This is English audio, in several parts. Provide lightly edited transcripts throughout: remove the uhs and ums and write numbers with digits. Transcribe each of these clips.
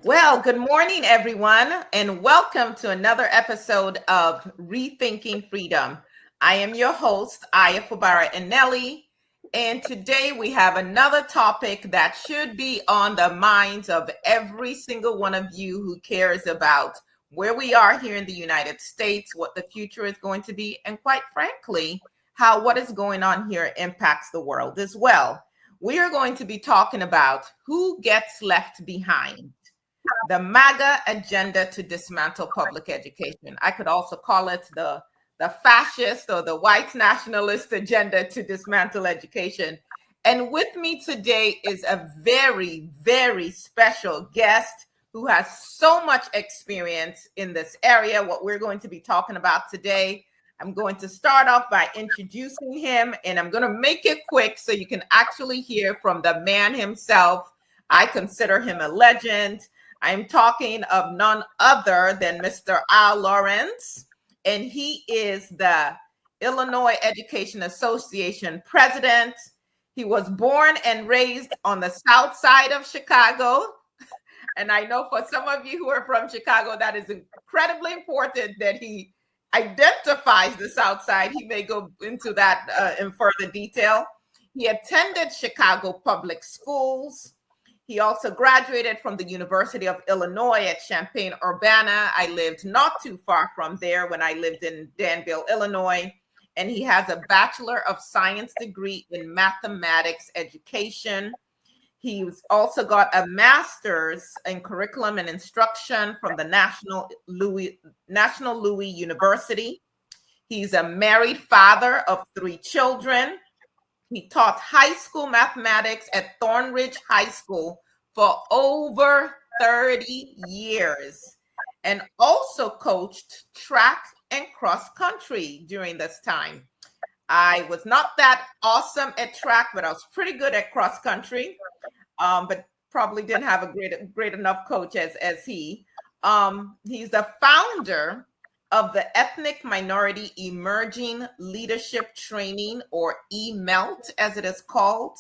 Well, good morning, everyone, and welcome to another episode of Rethinking Freedom. I am your host, Aya Fubara Eneli, and today we have another topic that should be on the minds of every single one of you who cares about where we are here in the United States, what the future is going to be, and quite frankly, how what is going on here impacts the world as well. We are going to be talking about who gets left behind, the MAGA agenda to dismantle public education. I could also call it the fascist or the white nationalist agenda to dismantle education. And with me today is a very, very special guest who has so much experience in this area, what we're going to be talking about today. I'm going to start off by introducing him, and I'm going to make it quick so you can actually hear from the man himself. I consider him a legend. I'm talking of none other than Mr. Llorens, and he is the Illinois Education Association president. He was born and raised on the south side of Chicago. And I know for some of you who are from Chicago, that is incredibly important that he identifies the south side. He may go into that in further detail. He attended Chicago public schools. He also graduated from the University of Illinois at Champaign-Urbana. I lived not too far from there when I lived in Danville, Illinois. And he has a Bachelor of Science degree in mathematics education. He's also got a master's in curriculum and instruction from the National Louis University. He's a married father of 3 children. He taught high school mathematics at Thornridge High School for over 30 years and also coached track and cross country during this time. I was not that awesome at track, but I was pretty good at cross country, but probably didn't have a great enough coach as he. He's the founder of the Ethnic Minority Emerging Leadership Training, or EMELT as it is called.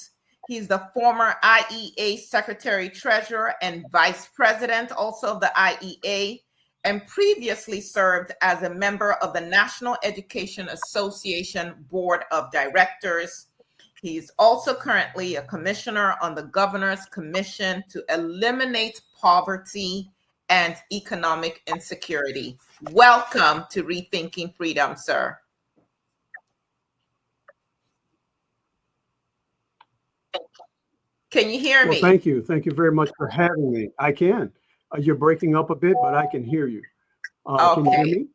He's the former IEA Secretary Treasurer and Vice President also of the IEA, and previously served as a member of the National Education Association Board of Directors. He's also currently a commissioner on the Governor's Commission to Eliminate Poverty and Economic Insecurity. Welcome to Rethinking Freedom, sir. Can you hear me? Well, thank you. Thank you very much for having me. I can. You're breaking up a bit, but I can hear you. Can you hear me?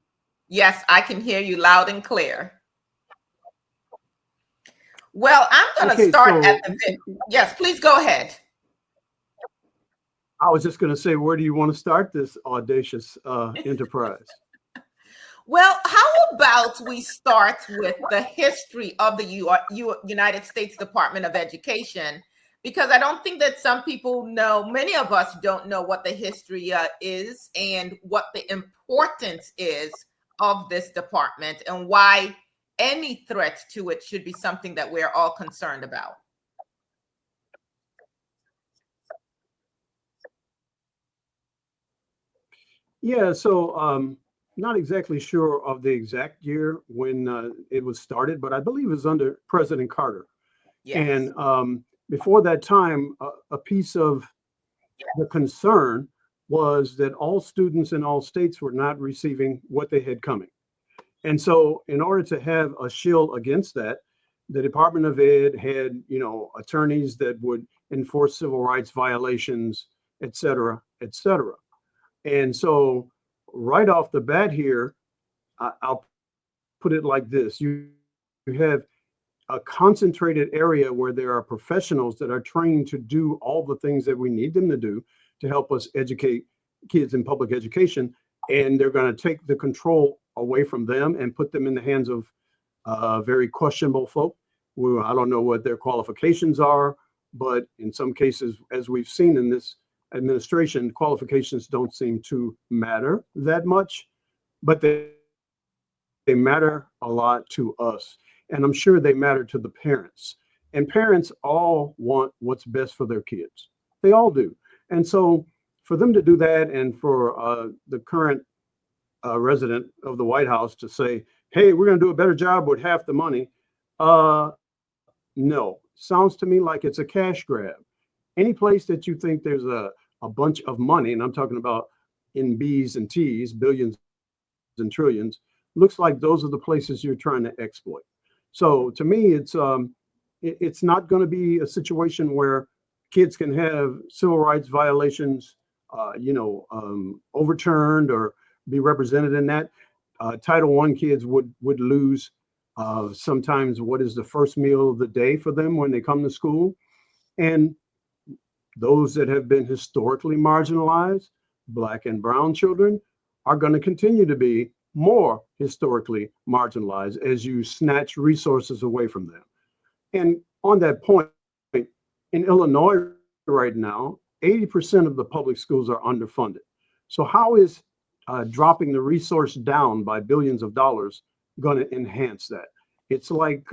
Yes, I can hear you loud and clear. Well, I'm going to start at the... Yes, please go ahead. I was just going to say, where do you want to start this audacious enterprise? Well, how about we start with the history of the United States Department of Education? Because I don't think that some people know, many of us don't know what the history is and what the importance is of this department and why any threat to it should be something that we're all concerned about. Yeah, so not exactly sure of the exact year when it was started, but I believe it was under President Carter. Yes. And before that time, a piece of the concern was that all students in all states were not receiving what they had coming. And so in order to have a shield against that, the Department of Ed had, attorneys that would enforce civil rights violations, et cetera, et cetera. And so right off the bat here, I'll put it like this. You have a concentrated area where there are professionals that are trained to do all the things that we need them to do to help us educate kids in public education. And they're going to take the control away from them and put them in the hands of very questionable folk. I don't know what their qualifications are, but in some cases, as we've seen in this administration, qualifications don't seem to matter that much, but they matter a lot to us. And I'm sure they matter to the parents. And parents all want what's best for their kids. They all do. And so for them to do that, and for the current resident of the White House to say, "Hey, we're going to do a better job with half the money," no, sounds to me like it's a cash grab. Any place that you think there's a bunch of money, and I'm talking about in B's and T's, billions and trillions, looks like those are the places you're trying to exploit. So to me, it's not going to be a situation where kids can have civil rights violations, overturned or be represented in that. Title I kids would lose sometimes what is the first meal of the day for them when they come to school, and those that have been historically marginalized, Black and brown children, are going to continue to be more historically marginalized as you snatch resources away from them. And on that point, in Illinois right now, 80% of the public schools are underfunded. So how is dropping the resource down by billions of dollars going to enhance that? It's like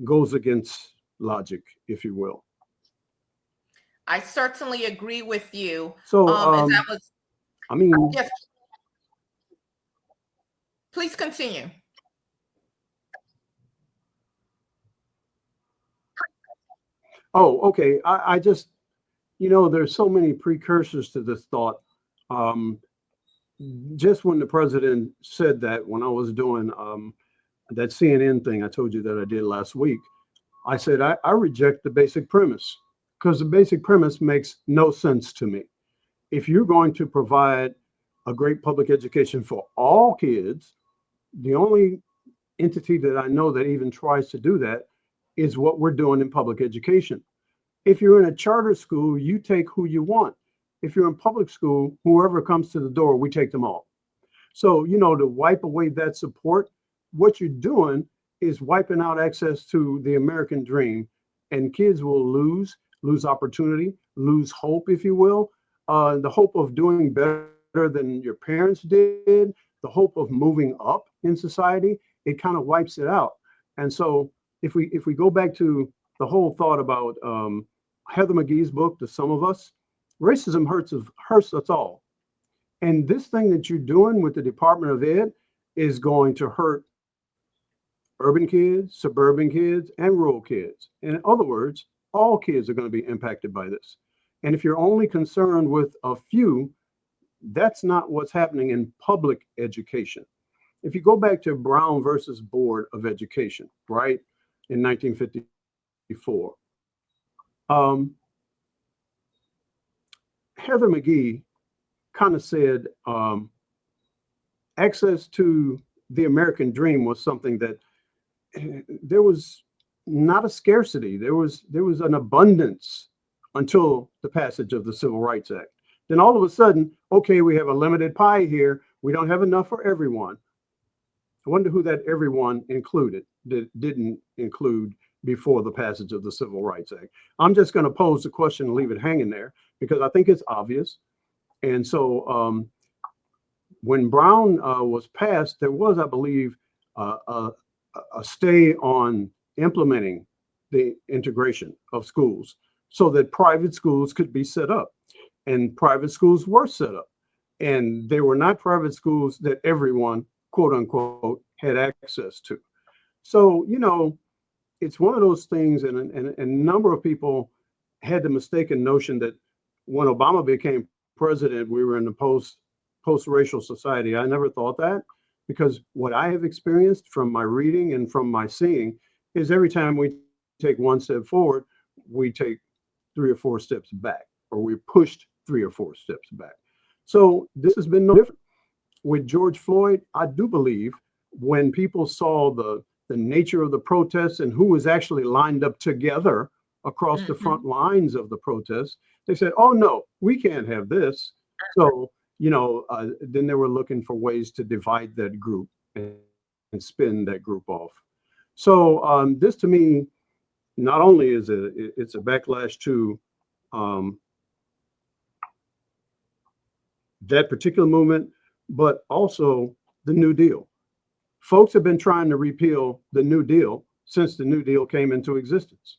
goes against logic, if you will. I certainly agree with you. So, And that was, I mean, yes, please continue. oh, okay. I just, there's so many precursors to this thought. Um, just when the president said that, when I was doing that CNN thing I told you that I did last week, I said I reject the basic premise, because the basic premise makes no sense to me. If you're going to provide a great public education for all kids, the only entity that I know that even tries to do that is what we're doing in public education. If you're in a charter school, you take who you want. If you're in public school, whoever comes to the door, we take them all. So, to wipe away that support, what you're doing is wiping out access to the American dream, and kids will lose opportunity, lose hope, if you will. The hope of doing better than your parents did, the hope of moving up in society, it kind of wipes it out. And so if we go back to the whole thought about Heather McGhee's book, The Sum of Us, racism hurts us all. And this thing that you're doing with the Department of Ed is going to hurt urban kids, suburban kids, and rural kids. In other words, all kids are going to be impacted by this. And if you're only concerned with a few, that's not what's happening in public education. If you go back to Brown versus Board of Education, right, in 1954, um, Heather McGhee kind of said access to the American dream was something that there was not a scarcity. There was an abundance until the passage of the Civil Rights Act. Then all of a sudden, okay, we have a limited pie here. We don't have enough for everyone. I wonder who that everyone included that didn't include before the passage of the Civil Rights Act. I'm just going to pose the question and leave it hanging there because I think it's obvious. And so when Brown was passed, there was, I believe, a stay on implementing the integration of schools so that private schools could be set up. And private schools were set up. And they were not private schools that everyone, quote unquote, had access to. So, it's one of those things, and a number of people had the mistaken notion that when Obama became president, we were in the post-racial society. I never thought that, because what I have experienced from my reading and from my seeing is every time we take one step forward, we take 3 or 4 steps back, or we're pushed 3 or 4 steps back. So this has been no different. With George Floyd, I do believe when people saw the nature of the protests and who was actually lined up together across the front lines of the protests, they said, oh, no, we can't have this. So, then they were looking for ways to divide that group and spin that group off. So this to me, not only is it's a backlash to that particular movement, but also the New Deal. Folks have been trying to repeal the New Deal since the New Deal came into existence.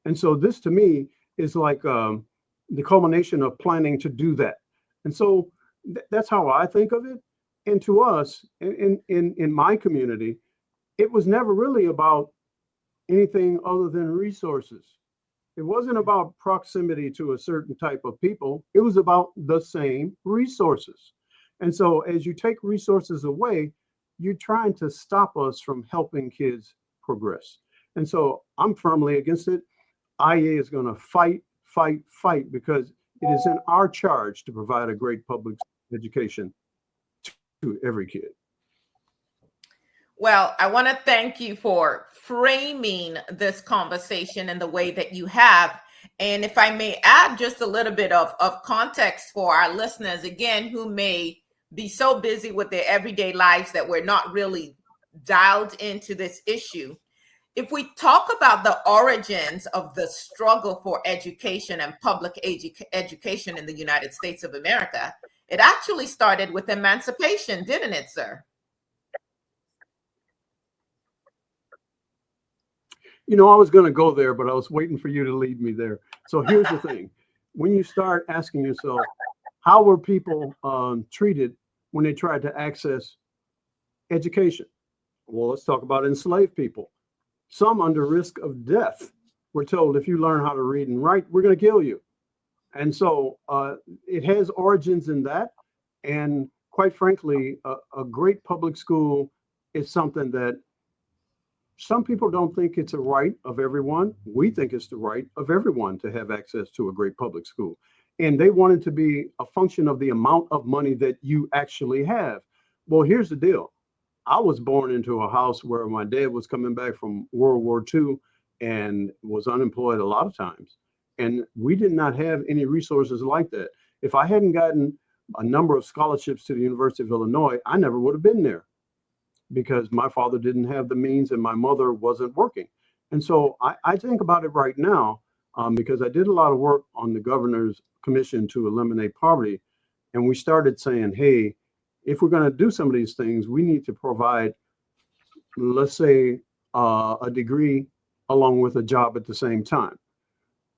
And so this to me is like the culmination of planning to do that. And so that's how I think of it. And to us in my community, it was never really about anything other than resources. It wasn't about proximity to a certain type of people. It was about the same resources. And so as you take resources away, you're trying to stop us from helping kids progress. And so I'm firmly against it. IA is going to fight, fight, fight, because it is in our charge to provide a great public education to every kid. Well, I want to thank you for framing this conversation in the way that you have. And if I may add just a little bit of context for our listeners, again, who may be so busy with their everyday lives that we're not really dialed into this issue. If we talk about the origins of the struggle for education and public education in the United States of America, it actually started with emancipation, didn't it, sir? You know, I was going to go there, but I was waiting for you to lead me there. So here's the thing. When you start asking yourself, how were people treated when they tried to access education? Well, let's talk about enslaved people. Some under risk of death were told, if you learn how to read and write, we're going to kill you. And so it has origins in that. And quite frankly, a great public school is something that some people don't think it's a right of everyone. We think it's the right of everyone to have access to a great public school. And they want it to be a function of the amount of money that you actually have. Well, here's the deal. I was born into a house where my dad was coming back from World War II and was unemployed a lot of times. And we did not have any resources like that. If I hadn't gotten a number of scholarships to the University of Illinois, I never would have been there, because my father didn't have the means and my mother wasn't working. And so I think about it right now, because I did a lot of work on the governor's commission to eliminate poverty. And we started saying, hey, if we're going to do some of these things, we need to provide, let's say, a degree along with a job at the same time.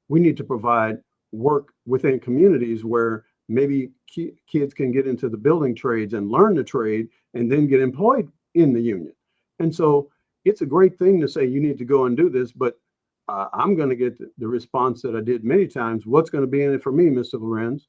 We need to provide work within communities where maybe kids can get into the building trades and learn the trade and then get employed in the union. And so it's a great thing to say you need to go and do this, but I'm going to get the response that I did many times. What's going to be in it for me, Mr. Llorens?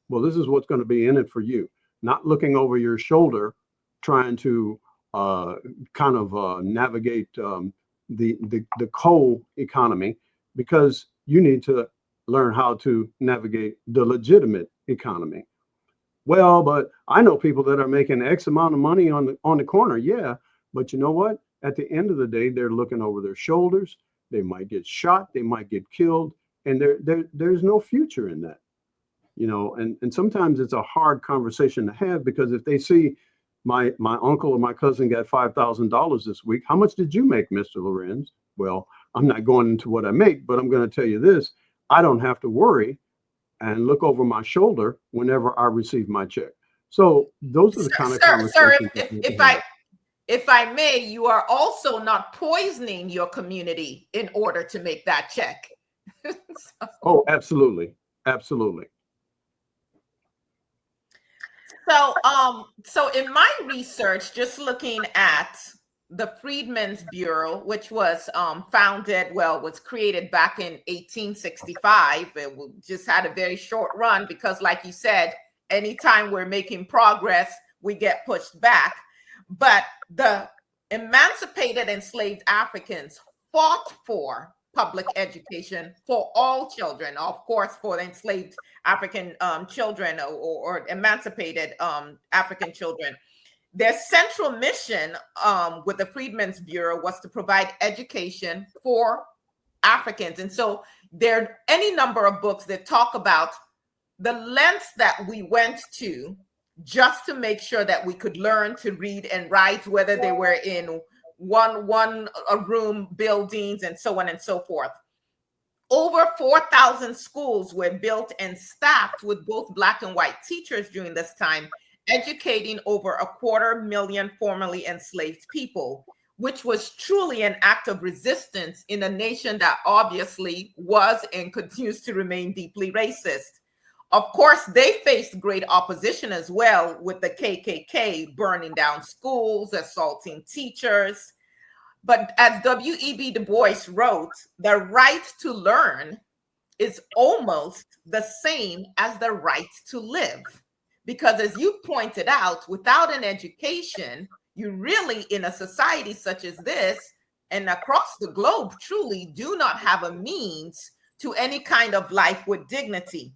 Well, this is what's going to be in it for you. Not looking over your shoulder, trying to kind of navigate the coal economy, because you need to learn how to navigate the legitimate economy. Well, but I know people that are making X amount of money on the corner. Yeah, but you know what? At the end of the day, they're looking over their shoulders. They might get shot. They might get killed, and there's no future in that. You know, and sometimes it's a hard conversation to have, because if they see my uncle or my cousin got $5,000 this week, how much did you make, Mr. Llorens? Well, I'm not going into what I make, but I'm going to tell you this: I don't have to worry and look over my shoulder whenever I receive my check. So those are the kind of conversations. Sir, if I may, you are also not poisoning your community in order to make that check. Oh, absolutely. Absolutely. So in my research, just looking at the Freedmen's Bureau, which was was created back in 1865. It just had a very short run because, like you said, anytime we're making progress, we get pushed back. But the emancipated enslaved Africans fought for public education for all children, of course, for the enslaved African children or emancipated African children. Their central mission with the Freedmen's Bureau was to provide education for Africans. And so there are any number of books that talk about the lengths that we went to just to make sure that we could learn to read and write, whether they were in one room buildings and so on and so forth. Over 4,000 schools were built and staffed with both Black and white teachers during this time, educating over 250,000 formerly enslaved people. which was truly an act of resistance in a nation that obviously was and continues to remain deeply racist. Of course, they faced great opposition as well, with the KKK burning down schools, assaulting teachers. But as W.E.B. Du Bois wrote, the right to learn is almost the same as the right to live. Because as you pointed out, without an education, you really, in a society such as this and across the globe, truly do not have a means to any kind of life with dignity.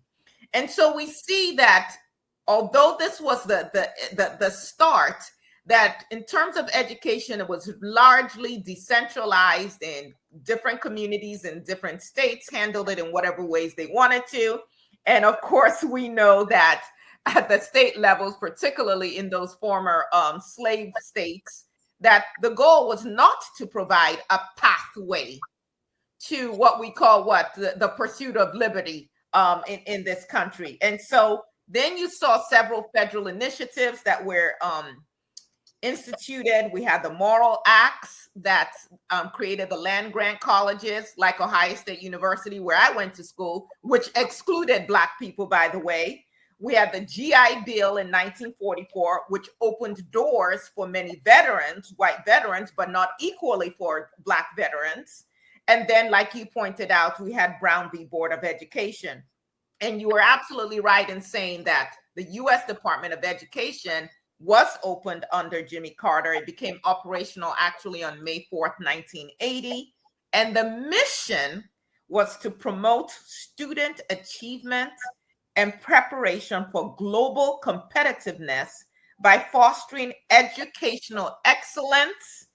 And so we see that although this was the start, that in terms of education, it was largely decentralized, and different communities in different states handled it in whatever ways they wanted to. And of course, we know that at the state levels, particularly in those former slave states, that the goal was not to provide a pathway to what we call the pursuit of liberty in this country. And so then you saw several federal initiatives that were instituted. We had the Moral Acts that created the land grant colleges, like Ohio State University, where I went to school, which excluded Black people, by the way. We had the GI Bill in 1944, which opened doors for many veterans, white veterans, but not equally for Black veterans. And then, like you pointed out, we had Brown v. Board of Education. And you were absolutely right in saying that the U.S. Department of Education was opened under Jimmy Carter. It became operational actually on May 4th, 1980. And the mission was to promote student achievement and preparation for global competitiveness by fostering educational excellence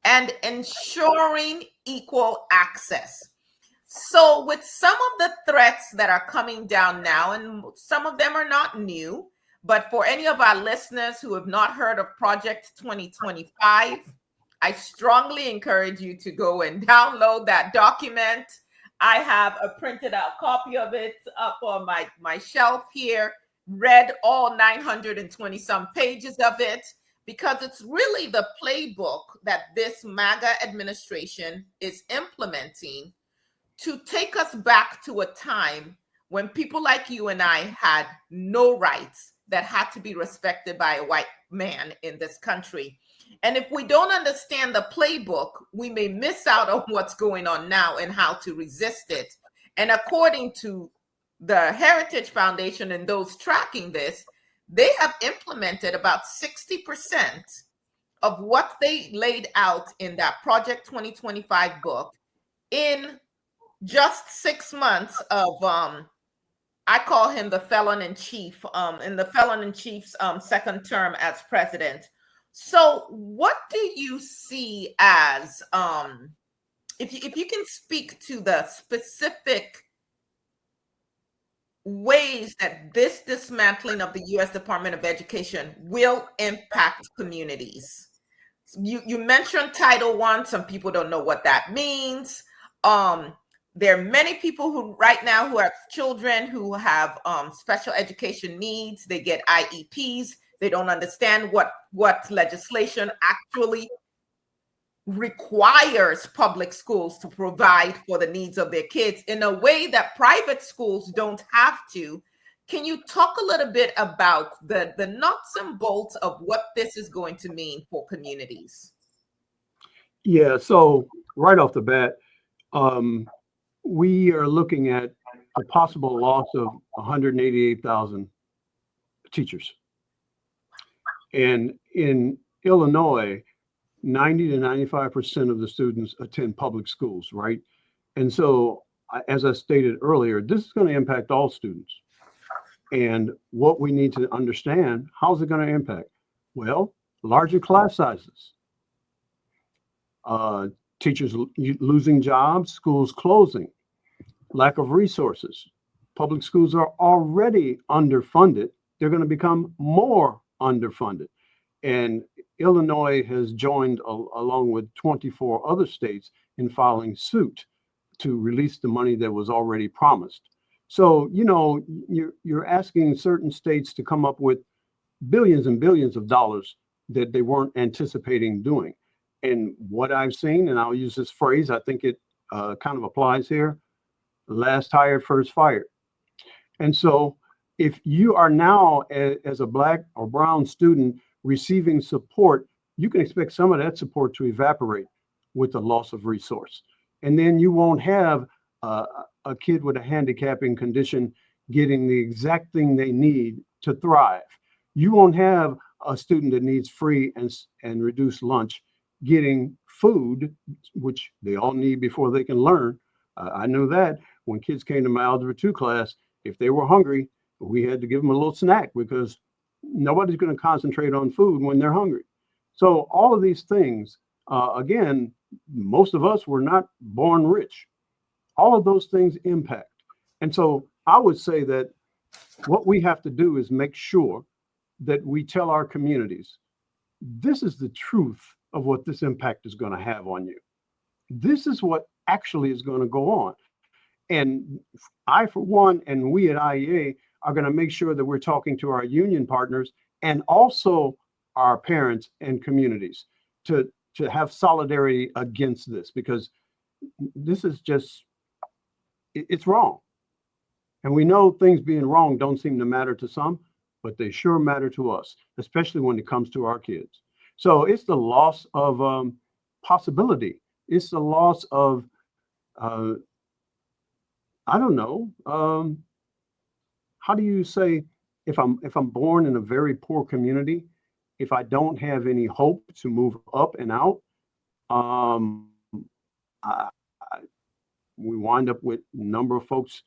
and ensuring equal access. So with some of the threats that are coming down now, and some of them are not new, but for any of our listeners who have not heard of Project 2025, I strongly encourage you to go and download that document. I have a printed out copy of it up on my shelf here, read all 920 some pages of it, because it's really the playbook that this MAGA administration is implementing to take us back to a time when people like you and I had no rights that had to be respected by a white man in this country. And if we don't understand the playbook, we may miss out on what's going on now and how to resist it. And according to the Heritage Foundation and those tracking this, they have implemented about 60% of what they laid out in that Project 2025 book in just 6 months of I call him the felon in chief, in the felon in chief's second term as president. So what do you see as, if you can speak to the specific ways that this dismantling of the U.S. Department of Education will impact communities? You mentioned Title I. Some people don't know what that means. There are many people who right now who have children who have special education needs. They get IEPs. They don't understand what legislation actually requires public schools to provide for the needs of their kids in a way that private schools don't have to. Can you talk a little bit about the nuts and bolts of what this is going to mean for communities? Yeah, so right off the bat, we are looking at a possible loss of 188,000 teachers. And in Illinois, 90 to 95% of the students attend public schools, right? And so, as I stated earlier, this is going to impact all students. And what we need to understand, how's it going to impact? Well, larger class sizes, teachers losing jobs, schools closing, lack of resources. Public schools are already underfunded. They're going to become more underfunded. And Illinois has joined along with 24 other states in filing suit to release the money that was already promised. So, you know, you're asking certain states to come up with billions and billions of dollars that they weren't anticipating doing. And what I've seen, and I'll use this phrase, I think it kind of applies here: last hired, first fired. And so if you are now, as a Black or brown student, receiving support, you can expect some of that support to evaporate with the loss of resource. And then you won't have a kid with a handicapping condition getting the exact thing they need to thrive. You won't have a student that needs free and reduced lunch getting food, which they all need before they can learn. I know that when kids came to my Algebra 2 class, if they were hungry, we had to give them a little snack because nobody's going to concentrate on food when they're hungry. So all of these things, again, most of us were not born rich. All of those things impact. And so I would say that what we have to do is make sure that we tell our communities, this is the truth of what this impact is going to have on you. This is what actually is going to go on. And I, for one, and we at IEA are going to make sure that we're talking to our union partners and also our parents and communities to have solidarity against this, because this is just, it's wrong. And we know things being wrong don't seem to matter to some, but they sure matter to us, especially when it comes to our kids. So it's the loss of possibility. It's the loss of, I don't know. How do you say, if I'm born in a very poor community, if I don't have any hope to move up and out, we wind up with a number of folks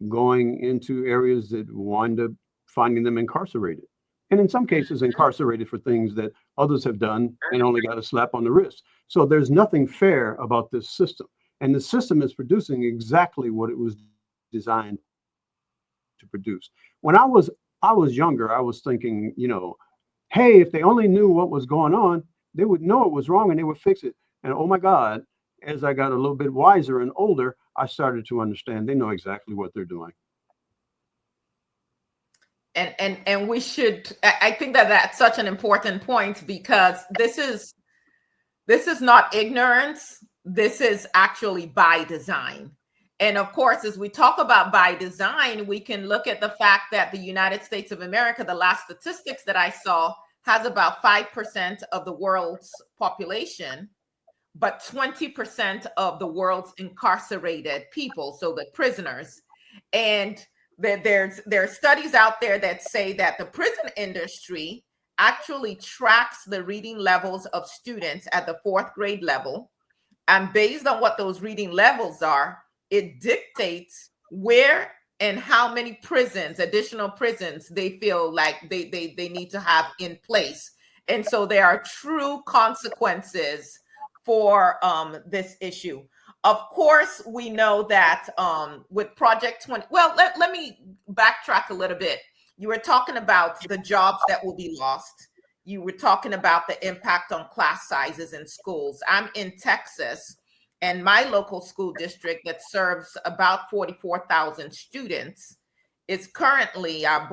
going into areas that wind up finding them incarcerated. And in some cases, incarcerated for things that others have done and only got a slap on the wrist. So there's nothing fair about this system. And the system is producing exactly what it was designed to produce. When I was younger, I was thinking, hey, if they only knew what was going on, they would know it was wrong and they would fix it. And oh my God, as I got a little bit wiser and older, I started to understand they know exactly what they're doing. And we should, I think that that's such an important point, because this is not ignorance. This is actually by design. And of course, as we talk about by design, we can look at the fact that the United States of America, the last statistics that I saw, has about 5% of the world's population, but 20% of the world's incarcerated people, so the prisoners. And there are studies out there that say that the prison industry actually tracks the reading levels of students at the 4th grade level. And based on what those reading levels are, it dictates where and how many prisons, additional prisons, they feel like they need to have in place. And so there are true consequences for this issue. Of course, we know that with Project 20, well, let me backtrack a little bit. You were talking about the jobs that will be lost. You were talking about the impact on class sizes in schools. I'm in Texas, and my local school district that serves about 44,000 students is currently, our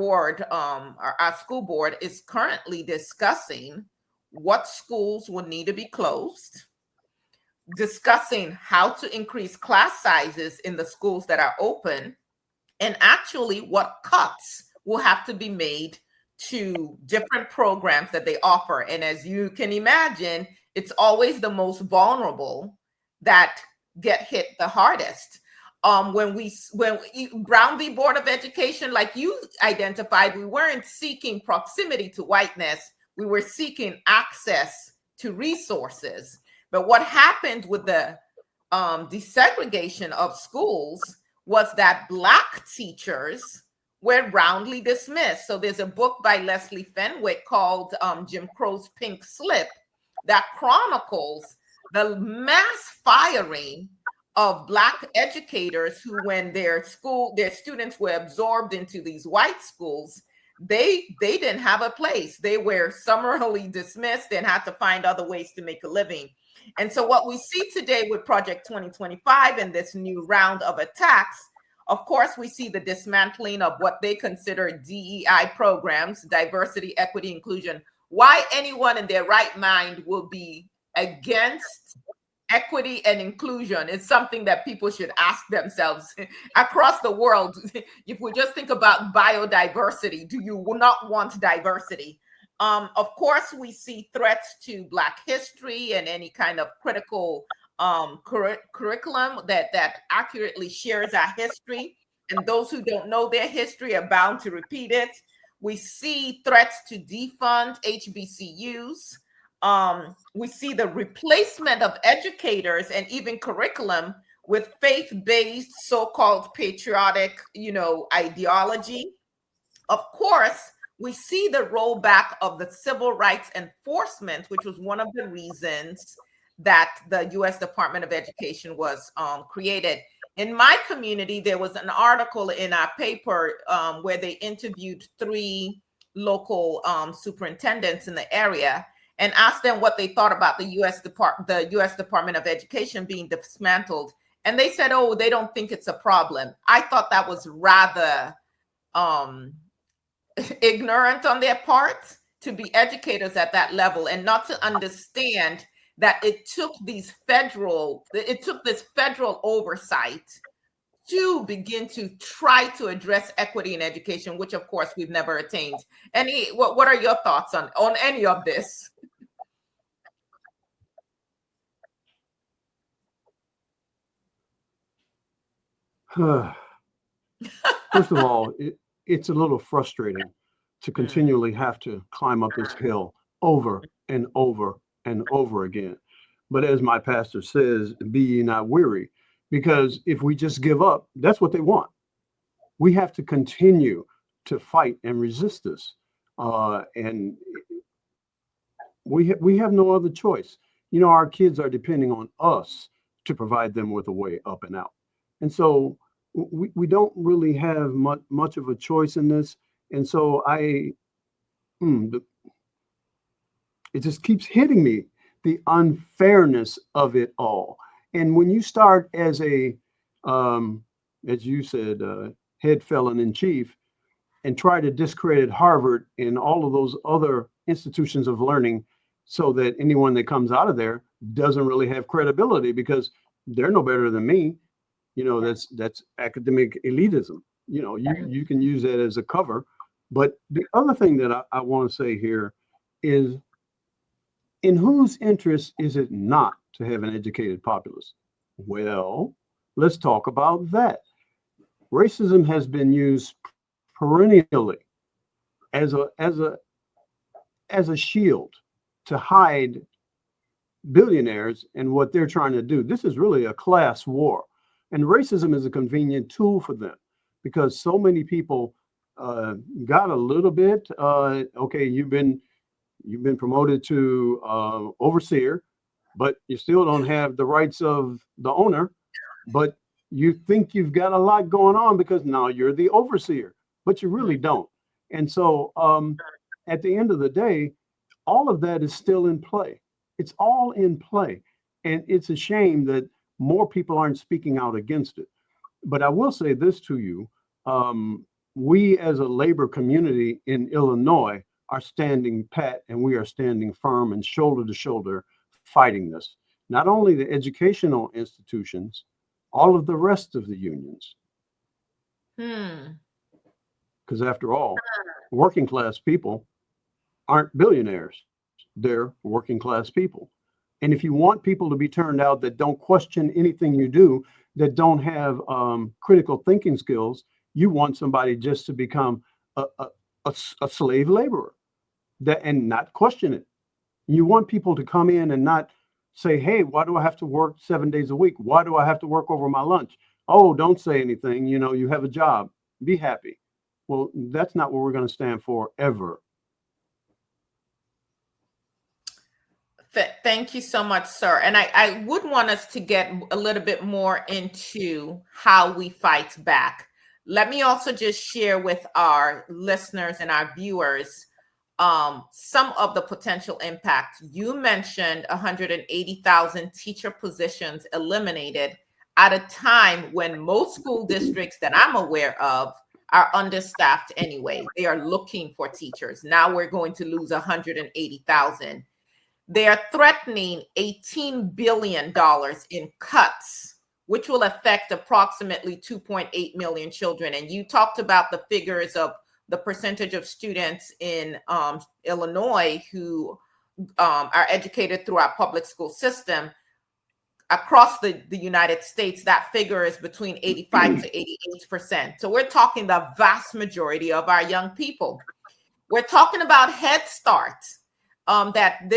school board is currently discussing what schools will need to be closed, discussing how to increase class sizes in the schools that are open, and actually what cuts will have to be made to different programs that they offer. And as you can imagine, it's always the most vulnerable that get hit the hardest. When Brown v. Board of Education, like you identified, we weren't seeking proximity to whiteness. We were seeking access to resources. But what happened with the desegregation of schools was that Black teachers were roundly dismissed. So there's a book by Leslie Fenwick called Jim Crow's Pink Slip that chronicles the mass firing of Black educators who, when their students were absorbed into these white schools, they didn't have a place. They were summarily dismissed and had to find other ways to make a living. And so what we see today with Project 2025 and this new round of attacks, of course, we see the dismantling of what they consider DEI programs, diversity, equity, inclusion. Why anyone in their right mind will be against equity and inclusion is something that people should ask themselves across the world. If we just think about biodiversity, do you not want diversity? Of course, we see threats to Black history and any kind of critical curriculum that accurately shares our history. And those who don't know their history are bound to repeat it. We see threats to defund HBCUs. We see the replacement of educators and even curriculum with faith-based so-called patriotic, ideology. Of course, we see the rollback of the civil rights enforcement, which was one of the reasons that the U.S. Department of Education was created. In my community, there was an article in our paper where they interviewed 3 local superintendents in the area and asked them what they thought about the U.S. Department of Education being dismantled. And they said, oh, they don't think it's a problem. I thought that was rather ignorant on their part to be educators at that level and not to understand that it took this federal oversight to begin to try to address equity in education, which of course we've never attained. What are your thoughts on any of this? First of all, it's a little frustrating to continually have to climb up this hill over and over and over again. But as my pastor says, be ye not weary, because if we just give up, that's what they want. We have to continue to fight and resist this. And we have no other choice. Our kids are depending on us to provide them with a way up and out. And so we don't really have much of a choice in this. And so it just keeps hitting me, the unfairness of it all. And when you start as as you said, head felon in chief, and try to discredit Harvard and all of those other institutions of learning so that anyone that comes out of there doesn't really have credibility because they're no better than me. That's academic elitism. You can use that as a cover. But the other thing that I want to say here is, in whose interest is it not to have an educated populace? Well, let's talk about that. Racism has been used perennially as a shield to hide billionaires and what they're trying to do. This is really a class war, and racism is a convenient tool for them because so many people got a little bit. Okay, you've been promoted to overseer, but you still don't have the rights of the owner, but you think you've got a lot going on because now you're the overseer, but you really don't. And so at the end of the day, all of that is still in play. It's all in play. And it's a shame that more people aren't speaking out against it. But I will say this to you. We as a labor community in Illinois are standing pat, and we are standing firm and shoulder to shoulder fighting this. Not only the educational institutions, all of the rest of the unions. Because after all, working class people aren't billionaires. They're working class people. And if you want people to be turned out that don't question anything you do, that don't have critical thinking skills, you want somebody just to become a slave laborer and not question it. You want people to come in and not say, hey, why do I have to work 7 days a week? Why do I have to work over my lunch? Oh, don't say anything. You have a job. Be happy. Well, that's not what we're going to stand for ever. Thank you so much, sir. And I would want us to get a little bit more into how we fight back. Let me also just share with our listeners and our viewers some of the potential impact. You mentioned 180,000 teacher positions eliminated at a time when most school districts that I'm aware of are understaffed anyway. They are looking for teachers. Now we're going to lose 180,000. They are threatening $18 billion in cuts, which will affect approximately 2.8 million children. And you talked about the figures of the percentage of students in Illinois who are educated through our public school system. Across the United States, that figure is between 85 to 88%. So we're talking the vast majority of our young people. We're talking about Head Start, that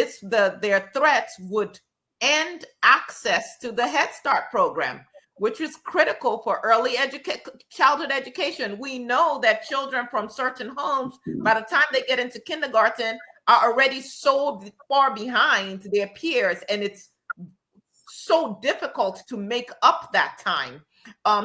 their threats would end access to the Head Start program, which is critical for early childhood education. We know that children from certain homes, by the time they get into kindergarten, are already so far behind their peers, and it's so difficult to make up that time.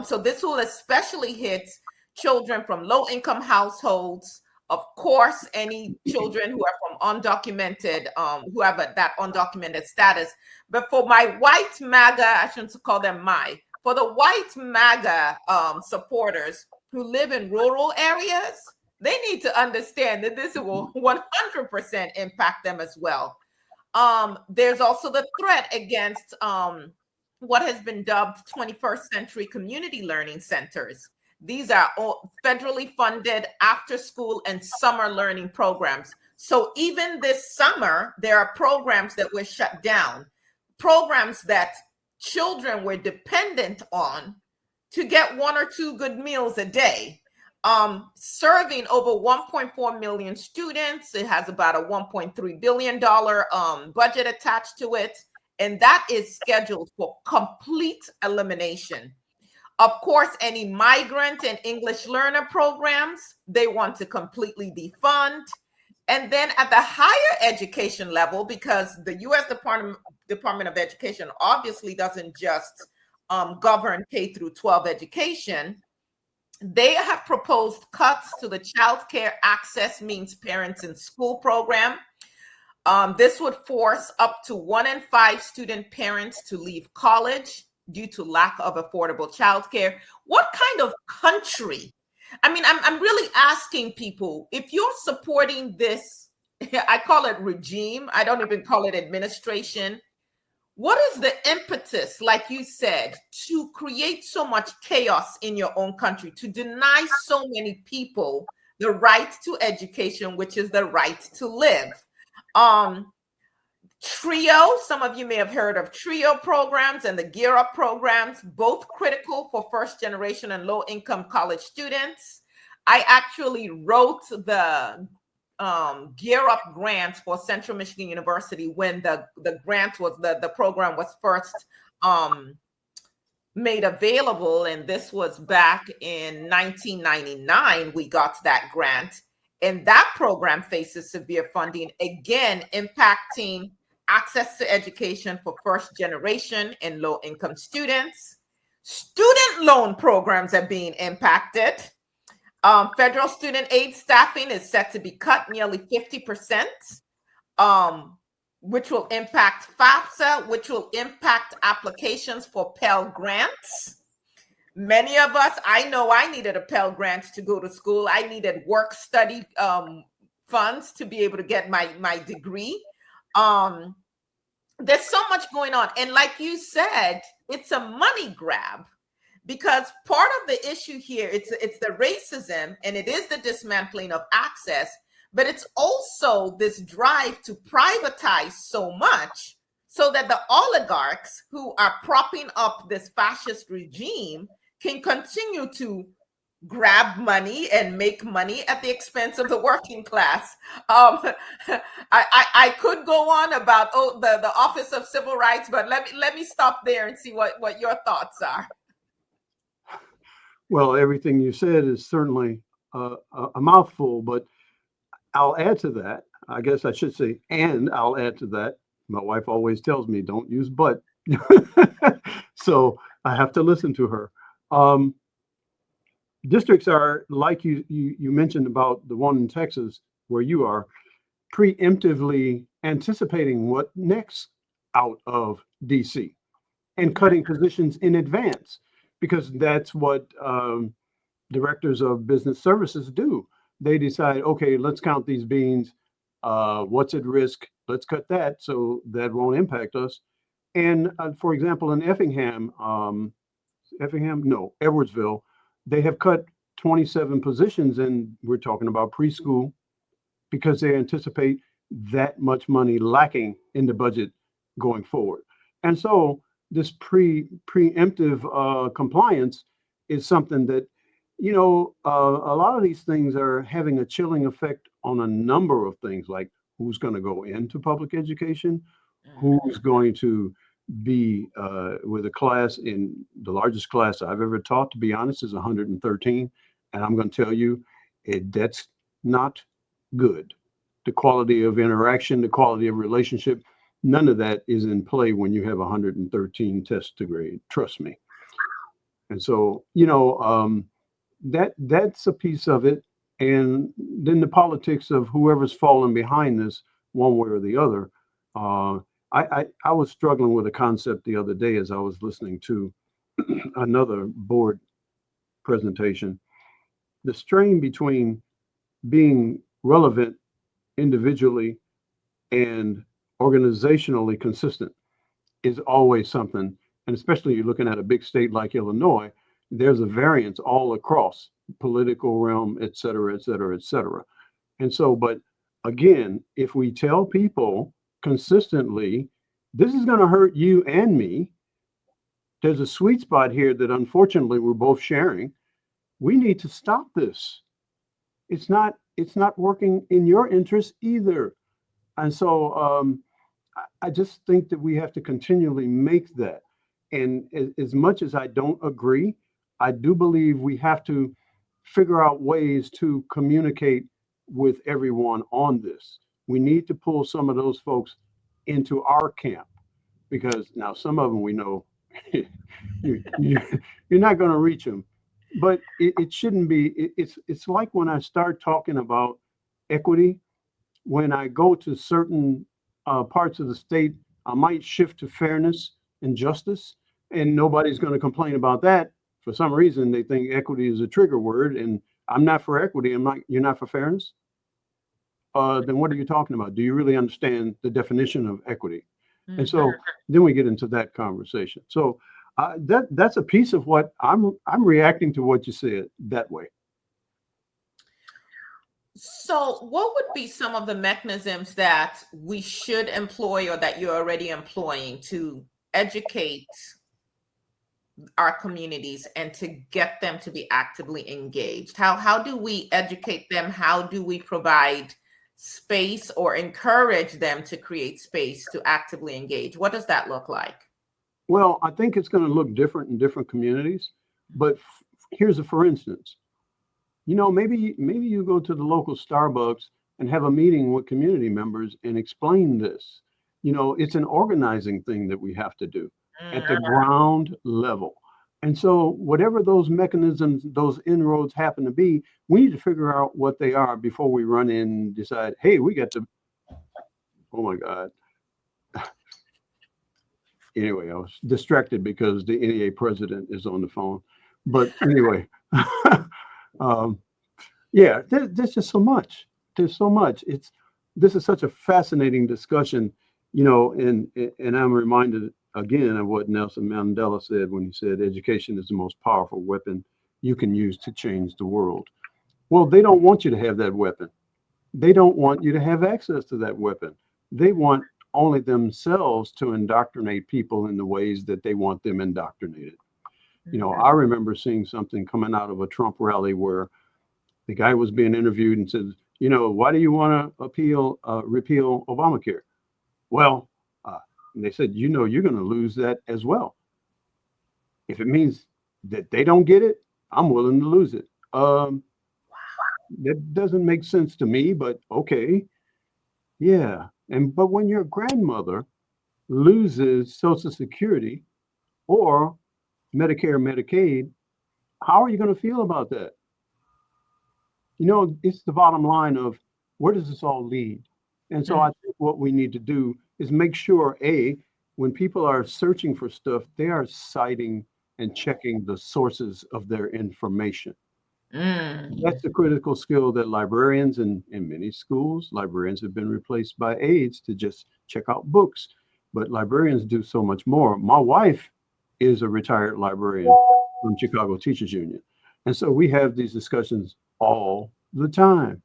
So this will especially hit children from low-income households, of course, any children who are from undocumented, who have that undocumented status. But for my white MAGA, I shouldn't call them for the white MAGA supporters who live in rural areas, they need to understand that this will 100% impact them as well. There's also the threat against what has been dubbed 21st century community learning centers. These are all federally funded after school and summer learning programs. So even this summer, there are programs that were shut down, programs that children were dependent on to get 1 or 2 good meals a day. Serving over 1.4 million students. It has about a $1.3 billion budget attached to it. And that is scheduled for complete elimination. Of course, any migrant and English learner programs, they want to completely defund. And then at the higher education level, because the U.S. Department of Education obviously doesn't just govern K through 12 education, they have proposed cuts to the Child Care Access Means Parents in School program. This would force up to 1 in 5 student parents to leave college due to lack of affordable childcare. What kind of country? I mean, I'm really asking people, if you're supporting this, I call it regime, I don't even call it administration. What is the impetus, like you said, to create so much chaos in your own country, to deny so many people the right to education, which is the right to live? TRIO, some of you may have heard of TRIO programs and the Gear Up programs, both critical for first generation and low income college students. I actually wrote the Gear Up grant for Central Michigan University when the grant was, the program was first made available. And this was back in 1999, we got that grant. And that program faces severe funding, again, impacting access to education for first generation and low income students. Student loan programs are being impacted. Federal student aid staffing is set to be cut nearly 50%, which will impact FAFSA, which will impact applications for Pell Grants. Many of us, I know I needed a Pell Grant to go to school. I needed work study funds to be able to get my degree. There's so much going on. And like you said, it's a money grab. Because part of the issue here, it's the racism, and it is the dismantling of access, but it's also this drive to privatize so much so that the oligarchs who are propping up this fascist regime can continue to grab money and make money at the expense of the working class. I could go on about the Office of Civil Rights, but let me stop there and see what your thoughts are. Well, everything you said is certainly a mouthful, but I'll add to that. I guess I should say, and I'll add to that. My wife always tells me, don't use but. So I have to listen to her. Districts are, like you mentioned about the one in Texas where you are, preemptively anticipating what next out of DC and cutting positions in advance, because that's what directors of business services do. They decide, okay, let's count these beans. What's at risk? let's cut that so that won't impact us. And for example, in no, Edwardsville, they have cut 27 positions, and we're talking about preschool because they anticipate that much money lacking in the budget going forward. And so this preemptive compliance is something that, a lot of these things are having a chilling effect on a number of things, like who's going to go into public education, who's going to be with a class. In the largest class I've ever taught, to be honest, is 113. And I'm going to tell you, that's not good. The quality of interaction, the quality of relationship, none of that is in play when you have 113 tests to grade. Trust me. And so, that's a piece of it. And then the politics of whoever's falling behind this, one way or the other. I was struggling with a concept the other day as I was listening to another board presentation. The strain between being relevant individually and organizationally consistent is always something. And especially you're looking at a big state like Illinois, there's a variance all across political realm, et cetera, et cetera, et cetera. And so, but again, if we tell people consistently, this is going to hurt you and me, there's a sweet spot here that unfortunately we're both sharing. We need to stop this. It's not working in your interest either. And so I just think that we have to continually make that. And as much as I don't agree, I do believe we have to figure out ways to communicate with everyone on this. We need to pull some of those folks into our camp, because now some of them we know you're not going to reach them, but it shouldn't be. It's like when I start talking about equity, when I go to certain parts of the state, I might shift to fairness and justice, and nobody's going to complain about that. For some reason, they think equity is a trigger word, and I'm not for equity. I'm not. You're not for fairness. Then what are you talking about? Do you really understand the definition of equity? And so then we get into that conversation. So that's a piece of what I'm reacting to what you said that way. So, what would be some of the mechanisms that we should employ or that you're already employing to educate our communities and to get them to be actively engaged? How do we educate them? How do we provide space or encourage them to create space to actively engage? What does that look like? Well, I think it's going to look different in different communities. But here's a for instance. Maybe you go to the local Starbucks and have a meeting with community members and explain this. It's an organizing thing that we have to do at the ground level. And so whatever those mechanisms, those inroads happen to be, we need to figure out what they are before we run in and decide, hey, we got to, oh my God. Anyway, I was distracted because the NEA president is on the phone. But anyway, yeah, there's just so much. There's so much. This is such a fascinating discussion, and I'm reminded again of what Nelson Mandela said when he said education is the most powerful weapon you can use to change the world. Well, they don't want you to have that weapon. They don't want you to have access to that weapon. They want only themselves to indoctrinate people in the ways that they want them indoctrinated. I remember seeing something coming out of a Trump rally where the guy was being interviewed and said, why do you want to repeal Obamacare? Well, and they said, you're going to lose that as well. If it means that they don't get it, I'm willing to lose it. That doesn't make sense to me, but okay. Yeah. But when your grandmother loses Social Security or Medicare, Medicaid, how are you going to feel about that? It's the bottom line of where does this all lead? And so I think what we need to do is make sure, when people are searching for stuff, they are citing and checking the sources of their information. That's the critical skill that librarians in many schools, librarians have been replaced by aides to just check out books. But librarians do so much more. My wife is a retired librarian from Chicago Teachers Union. And so we have these discussions all the time.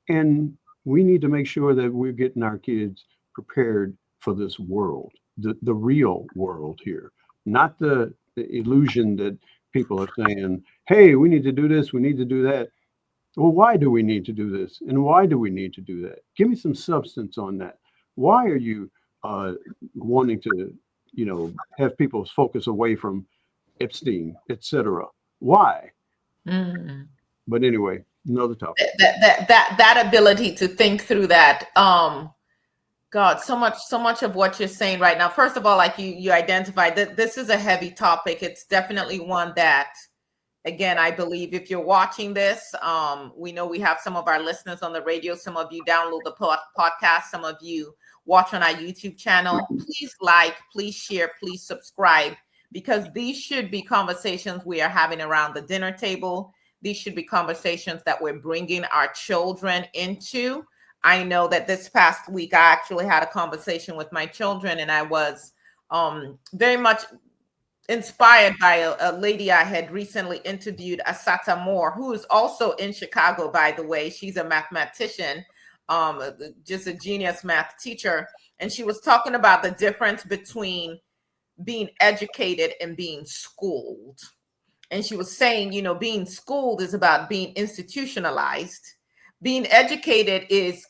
And we need to make sure that we're getting our kids prepared for this world, the real world here, not the illusion that people are saying, hey, we need to do this, we need to do that. Well, why do we need to do this? And why do we need to do that? Give me some substance on that. Why are you wanting to, have people's focus away from Epstein, etc.? Why? But anyway, another topic. That ability to think through that. God, so much of what you're saying right now. First of all, like you identified that this is a heavy topic. It's definitely one that, again, I believe if you're watching this, we know we have some of our listeners on the radio. Some of you download the podcast. Some of you watch on our YouTube channel. Please like, please share, please subscribe, because these should be conversations we are having around the dinner table. These should be conversations that we're bringing our children into. I know that this past week, I actually had a conversation with my children, and I was very much inspired by a lady I had recently interviewed, Asata Moore, who is also in Chicago, by the way. She's a mathematician, just a genius math teacher. And she was talking about the difference between being educated and being schooled. And she was saying, being schooled is about being institutionalized. Being educated is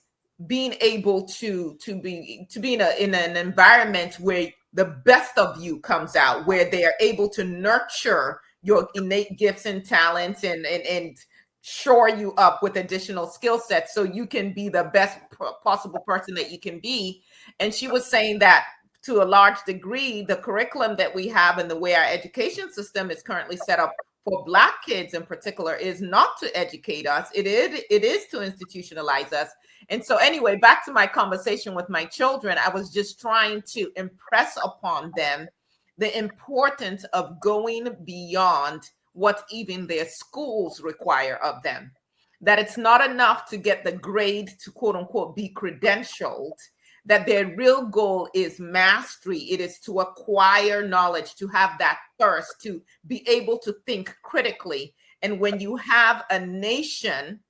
being able to be in an environment where the best of you comes out, where they are able to nurture your innate gifts and talents and shore you up with additional skill sets so you can be the best possible person that you can be. And she was saying that to a large degree, the curriculum that we have and the way our education system is currently set up for Black kids in particular is not to educate us. It is to institutionalize us. And so anyway, back to my conversation with my children, I was just trying to impress upon them the importance of going beyond what even their schools require of them. That it's not enough to get the grade to quote unquote be credentialed, that their real goal is mastery. It is to acquire knowledge, to have that thirst, to be able to think critically. And when you have a nation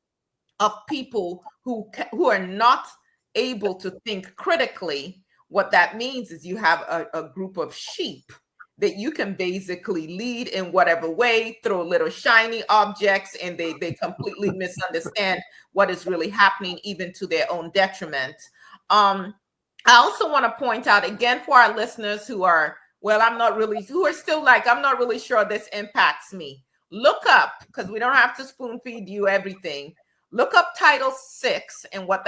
of people who are not able to think critically, what that means is you have a group of sheep that you can basically lead in whatever way, throw little shiny objects, and they completely misunderstand what is really happening, even to their own detriment. I also want to point out again for our listeners who are, who are still like, I'm not really sure this impacts me. Look up, because we don't have to spoon feed you everything. Look up Title VI and what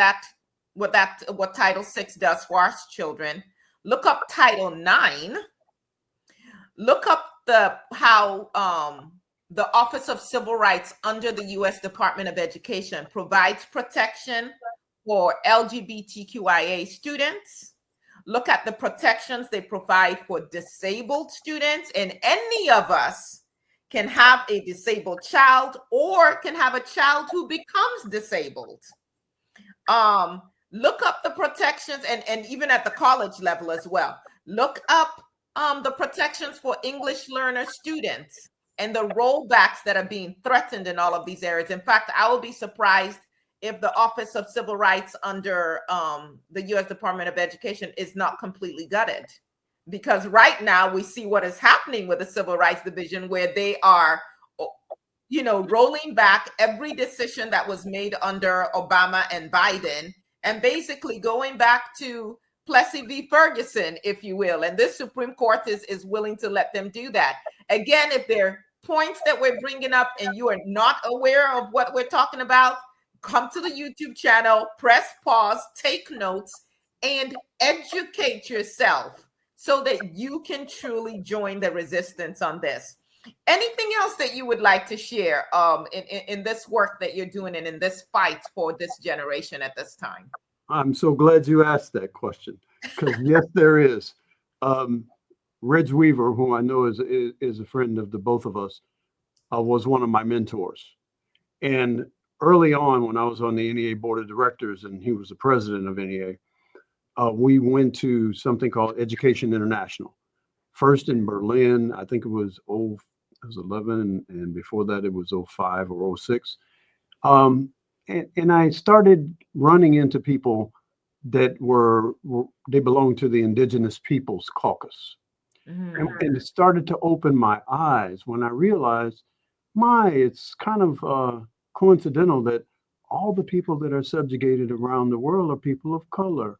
Title VI does for our children. Look up Title IX. Look up how the Office of Civil Rights under the U.S. Department of Education provides protection for LGBTQIA students. Look at the protections they provide for disabled students, and any of us can have a disabled child or can have a child who becomes disabled. Look up the protections and even at the college level as well. Look up the protections for English learner students and the rollbacks that are being threatened in all of these areas. In fact, I will be surprised if the Office of Civil Rights under the U.S. Department of Education is not completely gutted. Because right now we see what is happening with the Civil Rights Division, where they are, rolling back every decision that was made under Obama and Biden, and basically going back to Plessy v. Ferguson, if you will. And this Supreme Court is willing to let them do that. Again, if there are points that we're bringing up and you are not aware of what we're talking about, come to the YouTube channel, press pause, take notes, and educate yourself so that you can truly join the resistance on this. Anything else that you would like to share in this work that you're doing and in this fight for this generation at this time? I'm so glad you asked that question, because yes, there is. Reg Weaver, who I know is a friend of the both of us, was one of my mentors. And early on, when I was on the NEA board of directors and he was the president of NEA, we went to something called Education International. First in Berlin, I think it was 11, and before that it was 05 or 06. And I started running into people that they belonged to the Indigenous Peoples Caucus. And it started to open my eyes when I realized, it's kind of coincidental that all the people that are subjugated around the world are people of color.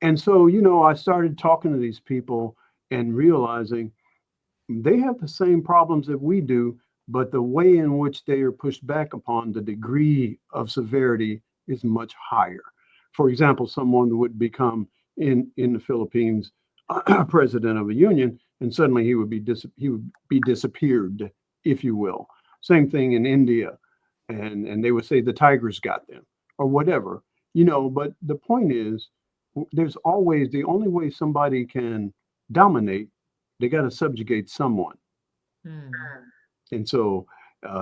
And so, I started talking to these people and realizing they have the same problems that we do, but the way in which they are pushed back upon, the degree of severity is much higher. For example, someone would become in the Philippines president of a union, and suddenly he would be disappeared, if you will. Same thing in India, and they would say the tigers got them or whatever, But the point is, there's always the only way somebody can dominate, they got to subjugate someone. And so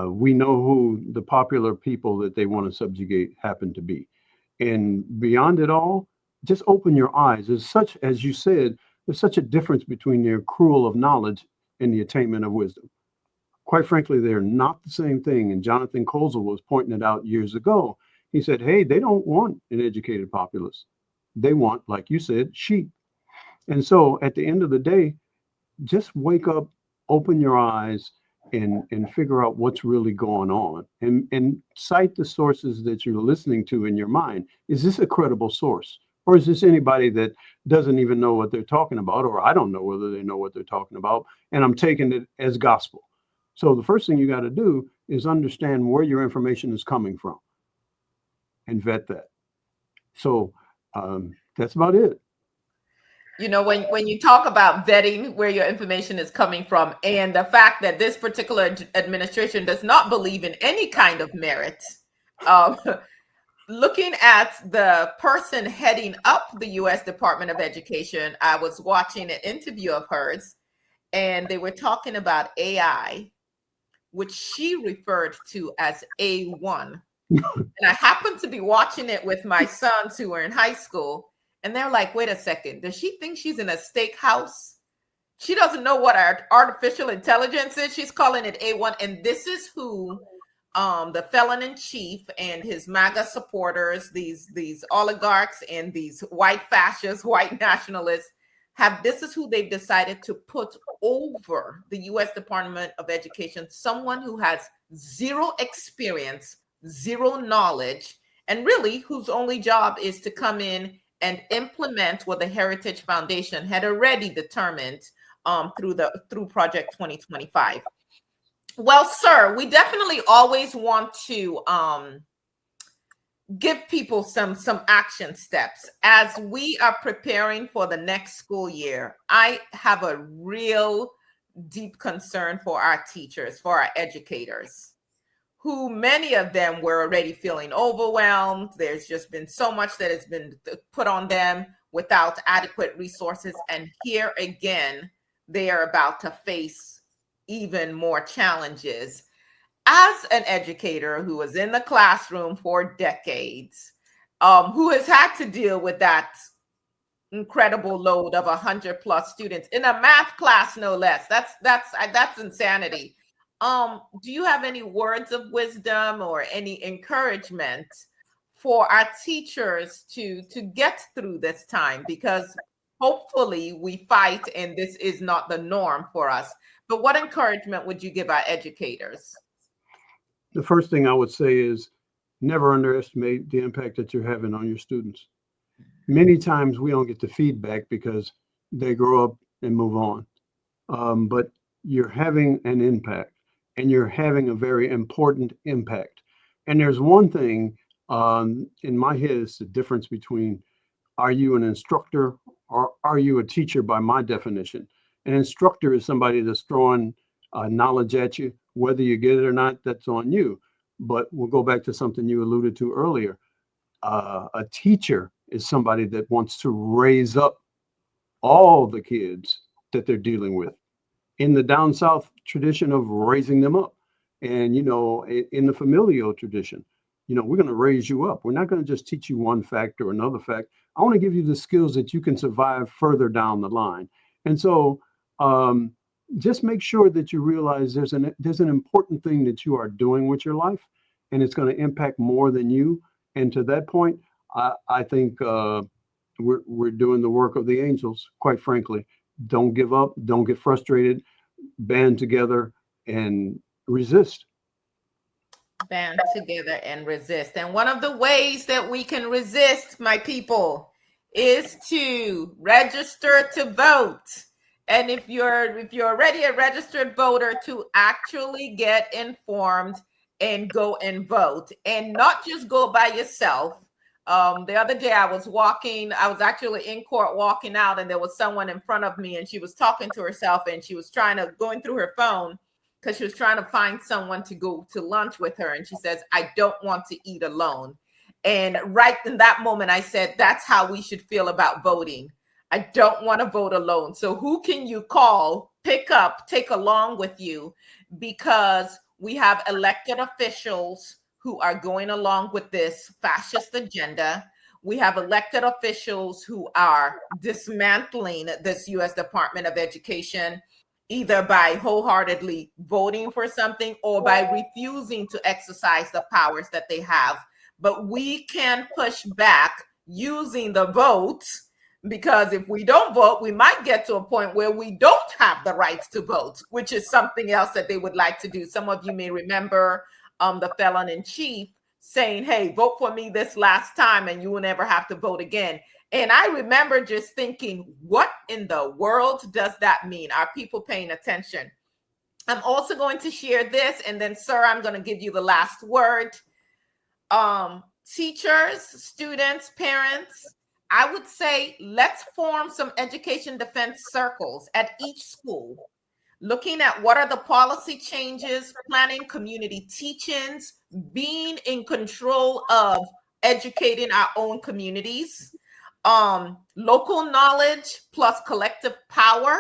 we know who the popular people that they want to subjugate happen to be. And beyond it all, just open your eyes. There's such, as you said, there's such a difference between the accrual of knowledge and the attainment of wisdom. Quite frankly, they're not the same thing. And Jonathan Kozol was pointing it out years ago. He said, hey, they don't want an educated populace. They want, like you said, sheep. And so at the end of the day, just wake up, open your eyes, and figure out what's really going on, and cite the sources that you're listening to in your mind. Is this a credible source, or is this anybody that doesn't even know what they're talking about, or I don't know whether they know what they're talking about, and I'm taking it as gospel? So the first thing you got to do is understand where your information is coming from and vet that. So that's about it. When you talk about vetting where your information is coming from, and the fact that this particular administration does not believe in any kind of merit, looking at the person heading up the U.S. Department of Education, I was watching an interview of hers, and they were talking about AI, which she referred to as A1. And I happened to be watching it with my sons who were in high school. And they're like, wait a second, does she think she's in a steakhouse? She doesn't know what artificial intelligence is. She's calling it A1. And this is who the felon in chief and his MAGA supporters, these oligarchs and these white fascists, white nationalists, this is who they've decided to put over the U.S. Department of Education, someone who has zero experience, zero knowledge, and really whose only job is to come in and implement what the Heritage Foundation had already determined through Project 2025. Well, sir, we definitely always want to give people some action steps. As we are preparing for the next school year, I have a real deep concern for our teachers, for our educators, who many of them were already feeling overwhelmed. There's just been so much that has been put on them without adequate resources. And here again, they are about to face even more challenges. As an educator who was in the classroom for decades, who has had to deal with that incredible load of 100+ students in a math class, no less. That's insanity. Do you have any words of wisdom or any encouragement for our teachers to get through this time? Because hopefully we fight and this is not the norm for us. But what encouragement would you give our educators? The first thing I would say is never underestimate the impact that you're having on your students. Many times we don't get the feedback because they grow up and move on. But you're having an impact, and you're having a very important impact. And there's one thing in my head is the difference between, are you an instructor or are you a teacher by my definition? An instructor is somebody that's throwing knowledge at you. Whether you get it or not, that's on you. But we'll go back to something you alluded to earlier. A teacher is somebody that wants to raise up all the kids that they're dealing with, in the down south tradition of raising them up. And, in the familial tradition, we're going to raise you up. We're not going to just teach you one fact or another fact. I want to give you the skills that you can survive further down the line. And so just make sure that you realize there's an important thing that you are doing with your life, and it's going to impact more than you. And to that point, I think we're doing the work of the angels, quite frankly. Don't give up. Don't get frustrated. Band together and resist. Band together and resist. And one of the ways that we can resist, my people, is to register to vote. And if you're already a registered voter, to actually get informed and go and vote, and not just go by yourself. The other day I was actually in court walking out, and there was someone in front of me, and she was talking to herself, and she was going through her phone because she was trying to find someone to go to lunch with her. And she says, I don't want to eat alone. And right in that moment, I said, that's how we should feel about voting. I don't want to vote alone. So who can you call, pick up, take along with you? Because we have elected officials who are going along with this fascist agenda. We have elected officials who are dismantling this U.S. Department of Education, either by wholeheartedly voting for something or by refusing to exercise the powers that they have. But we can push back using the vote, because if we don't vote, we might get to a point where we don't have the rights to vote, which is something else that they would like to do. Some of you may remember the felon in chief saying, hey, vote for me this last time and you will never have to vote again. And I remember just thinking, what in the world does that mean? Are people paying attention? I'm also going to share this, and then, sir, I'm going to give you the last word. Teachers, students, parents, I would say let's form some education defense circles at each school, looking at what are the policy changes, planning community teach-ins, being in control of educating our own communities. Local knowledge plus collective power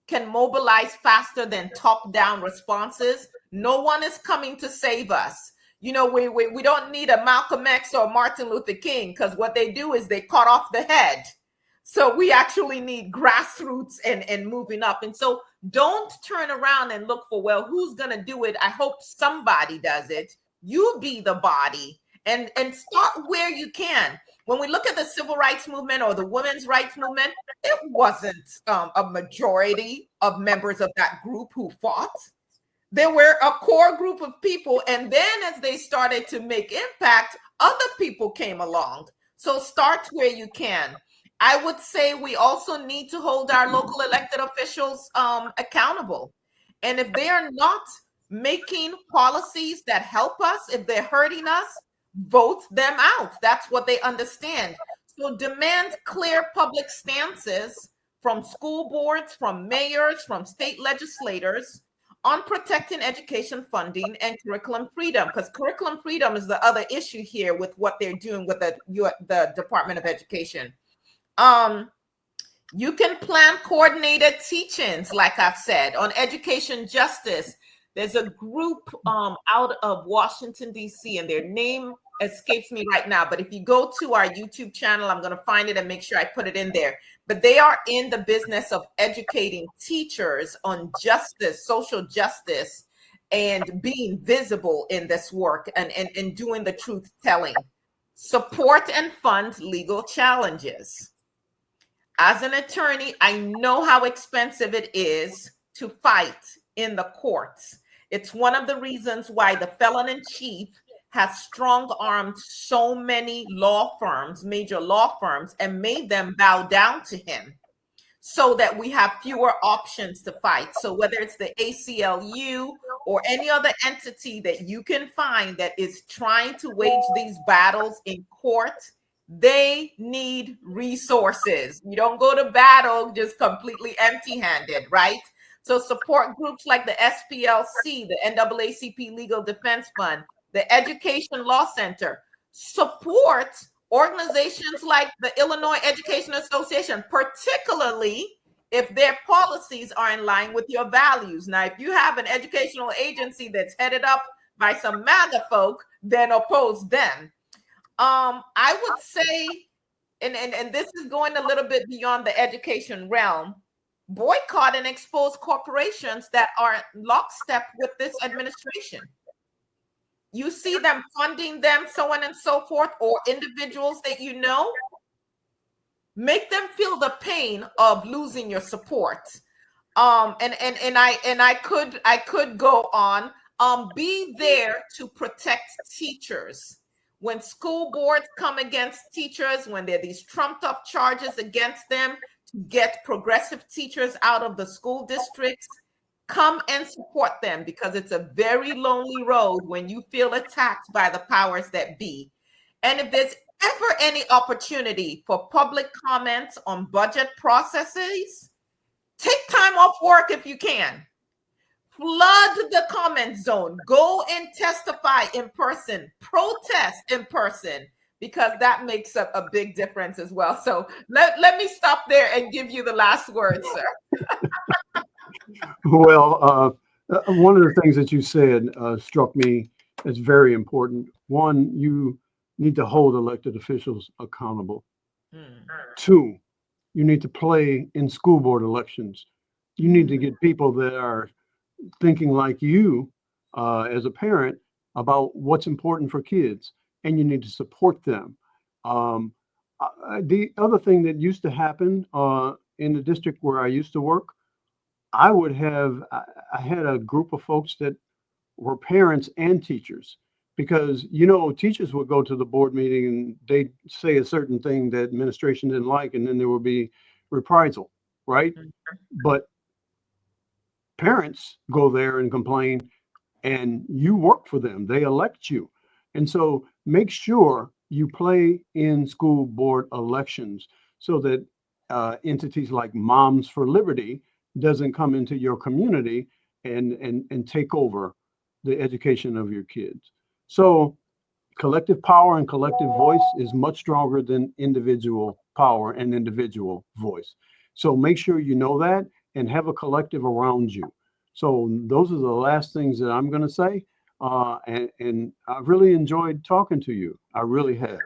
can mobilize faster than top-down responses. No one is coming to save us. We don't need a Malcolm X or Martin Luther King, because what they do is they cut off the head. So we actually need grassroots and moving up. And so don't turn around and look for, well, who's going to do it? I hope somebody does it. You be the body and start where you can. When we look at the civil rights movement or the women's rights movement, it wasn't a majority of members of that group who fought. There were a core group of people. And then as they started to make impact, other people came along. So start where you can. I would say we also need to hold our local elected officials accountable. And if they are not making policies that help us, if they're hurting us, vote them out. That's what they understand. So demand clear public stances from school boards, from mayors, from state legislators on protecting education funding and curriculum freedom, because curriculum freedom is the other issue here with what they're doing with the Department of Education. You can plan coordinated teach-ins, like I've said, on education justice. There's a group out of Washington, D.C., and their name escapes me right now. But if you go to our YouTube channel, I'm going to find it and make sure I put it in there. But they are in the business of educating teachers on justice, social justice, and being visible in this work and doing the truth telling. Support and fund legal challenges. As an attorney, I know how expensive it is to fight in the courts. It's one of the reasons why the felon in chief has strong-armed so many law firms, major law firms, and made them bow down to him so that we have fewer options to fight. So whether it's the ACLU or any other entity that you can find that is trying to wage these battles in court, they need resources. You don't go to battle just completely empty-handed, right? So support groups like the SPLC, the NAACP Legal Defense Fund, the Education Law Center. Support organizations like the Illinois Education Association, particularly if their policies are in line with your values. Now, if you have an educational agency that's headed up by some MAGA folk, then oppose them. I would say, and this is going a little bit beyond the education realm, boycott and expose corporations that are lockstep with this administration. You see them funding them, so on and so forth, or individuals that you know, make them feel the pain of losing your support. And I could go on. Be there to protect teachers. When school boards come against teachers, when there are these trumped up charges against them to get progressive teachers out of the school districts, come and support them, because it's a very lonely road when you feel attacked by the powers that be. And if there's ever any opportunity for public comments on budget processes, take time off work if you can. Flood the comment zone. Go and testify in person. Protest in person, because that makes a big difference as well. So let me stop there and give you the last word, sir. Well, one of the things that you said struck me as very important. One, you need to hold elected officials accountable. Two, you need to play in school board elections. You need to get people that are thinking like you as a parent about what's important for kids, and you need to support them. The other thing that used to happen in the district where I used to work, I had a group of folks that were parents and teachers, because, teachers would go to the board meeting and they'd say a certain thing that administration didn't like, and then there would be reprisal, right? But parents go there and complain, and you work for them. They elect you. And so make sure you play in school board elections so that entities like Moms for Liberty doesn't come into your community and take over the education of your kids. So collective power and collective voice is much stronger than individual power and individual voice. So make sure you know that and have a collective around you. So those are the last things that I'm going to say. And I've really enjoyed talking to you. I really have.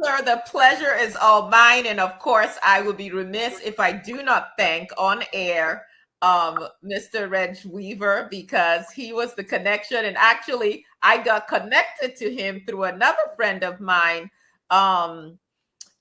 Sir, the pleasure is all mine. And of course, I would be remiss if I do not thank on air Mr. Reg Weaver, because he was the connection. And actually, I got connected to him through another friend of mine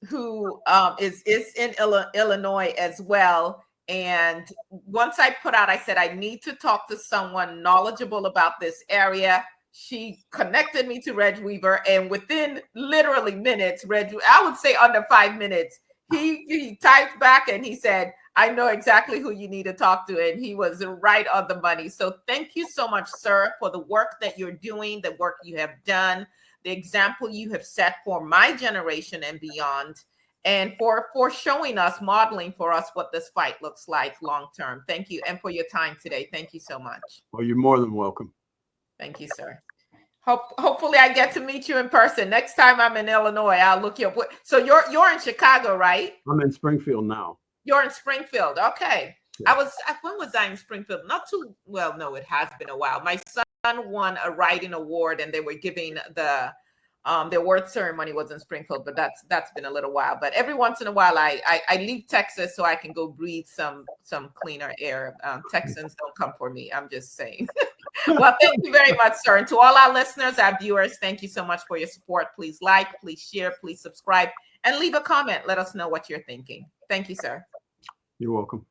who is in Illinois as well. And once I put out, I said, I need to talk to someone knowledgeable about this area. She connected me to Reg Weaver, and within literally minutes, I would say under 5 minutes, he typed back and he said, I know exactly who you need to talk to. And he was right on the money. So thank you so much, sir, for the work that you're doing, the work you have done, the example you have set for my generation and beyond, and for showing us, modeling for us what this fight looks like long term. Thank you. And for your time today. Thank you so much. Well, you're more than welcome. Thank you, sir. Hopefully I get to meet you in person. Next time I'm in Illinois, I'll look you up. So you're in Chicago, right? I'm in Springfield now. You're in Springfield. Okay. Yeah. When was I in Springfield? Not too well. No, it has been a while. My son won a writing award, and they were giving the award ceremony was in Springfield, but that's been a little while. But every once in a while, I leave Texas so I can go breathe some cleaner air. Texans don't come for me. I'm just saying. Well, thank you very much, sir. And to all our listeners, our viewers, thank you so much for your support. Please like, please share, please subscribe, and leave a comment. Let us know what you're thinking. Thank you, sir. You're welcome.